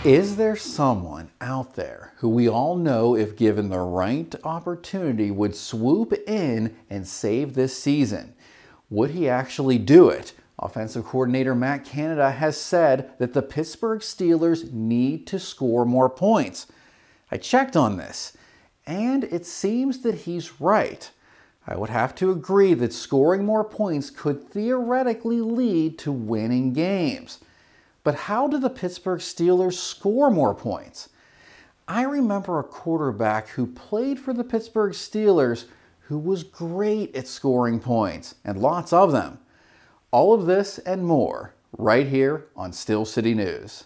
Is there someone out there who we all know, if given the right opportunity, would swoop in and save this season? Would he actually do it? Offensive coordinator Matt Canada has said that the Pittsburgh Steelers need to score more points. I checked on this, and it seems that he's right. I would have to agree that scoring more points could theoretically lead to winning games. But how do the Pittsburgh Steelers score more points? I remember a quarterback who played for the Pittsburgh Steelers who was great at scoring points, and lots of them. All of this and more right here on Steel City News.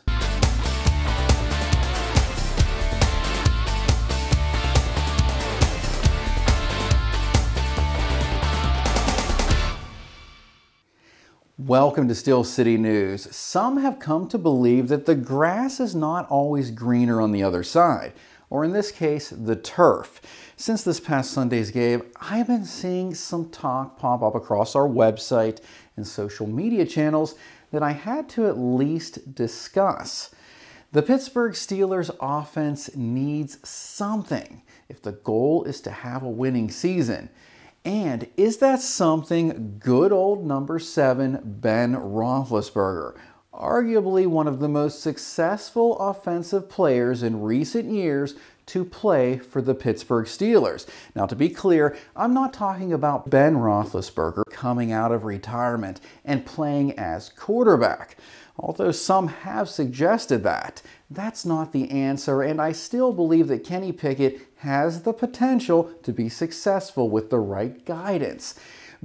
Welcome to Steel City News. Some have come to believe that the grass is not always greener on the other side, or in this case, the turf. Since this past Sunday's game, I've been seeing some talk pop up across our website and social media channels that I had to at least discuss. The Pittsburgh Steelers offense needs something if the goal is to have a winning season. And is that something good old number 7 Ben Roethlisberger, arguably one of the most successful offensive players in recent years, to play for the Pittsburgh Steelers? Now, to be clear, I'm not talking about Ben Roethlisberger coming out of retirement and playing as quarterback. Although some have suggested that. That's not the answer, and I still believe that Kenny Pickett has the potential to be successful with the right guidance.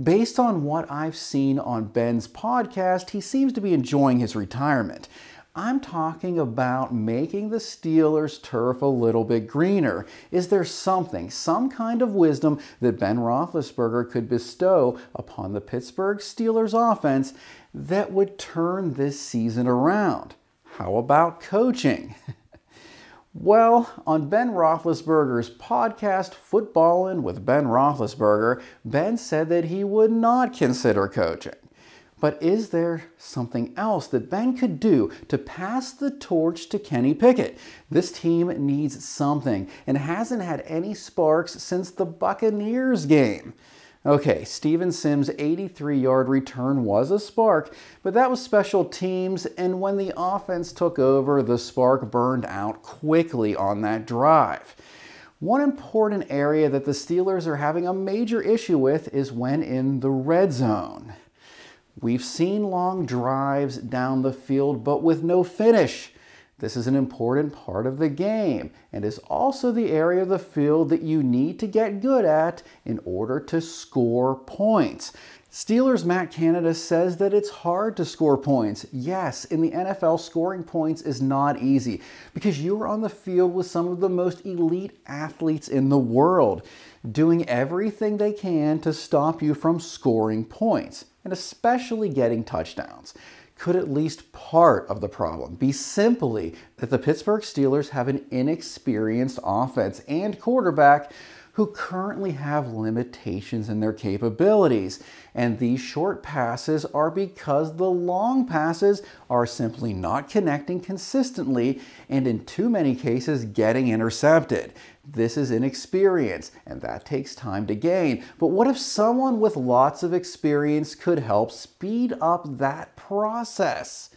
Based on what I've seen on Ben's podcast, he seems to be enjoying his retirement. I'm talking about making the Steelers' turf a little bit greener. Is there something, some kind of wisdom that Ben Roethlisberger could bestow upon the Pittsburgh Steelers offense that would turn this season around? How about coaching? Well, on Ben Roethlisberger's podcast, Footballin' with Ben Roethlisberger, Ben said that he would not consider coaching. But is there something else that Ben could do to pass the torch to Kenny Pickett? This team needs something and hasn't had any sparks since the Buccaneers game. Okay, Steven Sims' 83-yard return was a spark, but that was special teams, and when the offense took over, the spark burned out quickly on that drive. One important area that the Steelers are having a major issue with is when in the red zone. We've seen long drives down the field, but with no finish. This is an important part of the game and is also the area of the field that you need to get good at in order to score points. Steelers' Matt Canada says that it's hard to score points. Yes, in the NFL, scoring points is not easy because you're on the field with some of the most elite athletes in the world, doing everything they can to stop you from scoring points, and especially getting touchdowns. Could at least part of the problem be simply that the Pittsburgh Steelers have an inexperienced offense and quarterback who currently have limitations in their capabilities, and these short passes are because the long passes are simply not connecting consistently and in too many cases getting intercepted. This is inexperience, and that takes time to gain. But what if someone with lots of experience could help speed up that process?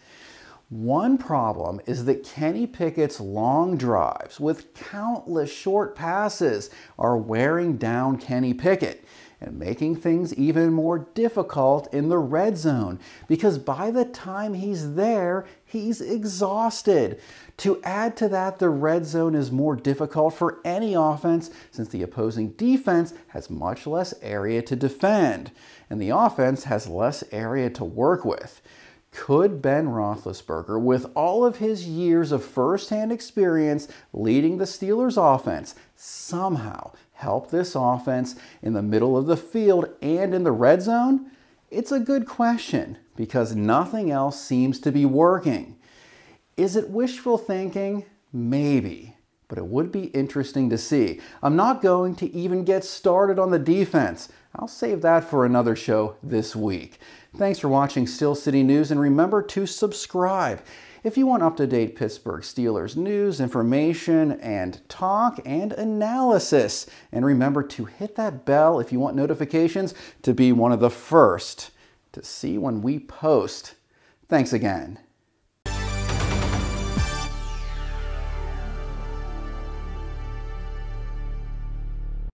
One problem is that Kenny Pickett's long drives with countless short passes are wearing down Kenny Pickett and making things even more difficult in the red zone because by the time he's there, he's exhausted. To add to that, the red zone is more difficult for any offense since the opposing defense has much less area to defend and the offense has less area to work with. Could Ben Roethlisberger, with all of his years of first-hand experience leading the Steelers offense, somehow help this offense in the middle of the field and in the red zone? It's a good question because nothing else seems to be working. Is it wishful thinking? Maybe. but it would be interesting to see. I'm not going to even get started on the defense. I'll save that for another show this week. Thanks for watching Steel City News, and remember to subscribe if you want up-to-date Pittsburgh Steelers news, information, and talk and analysis. And remember to hit that bell if you want notifications to be one of the first to see when we post. Thanks again.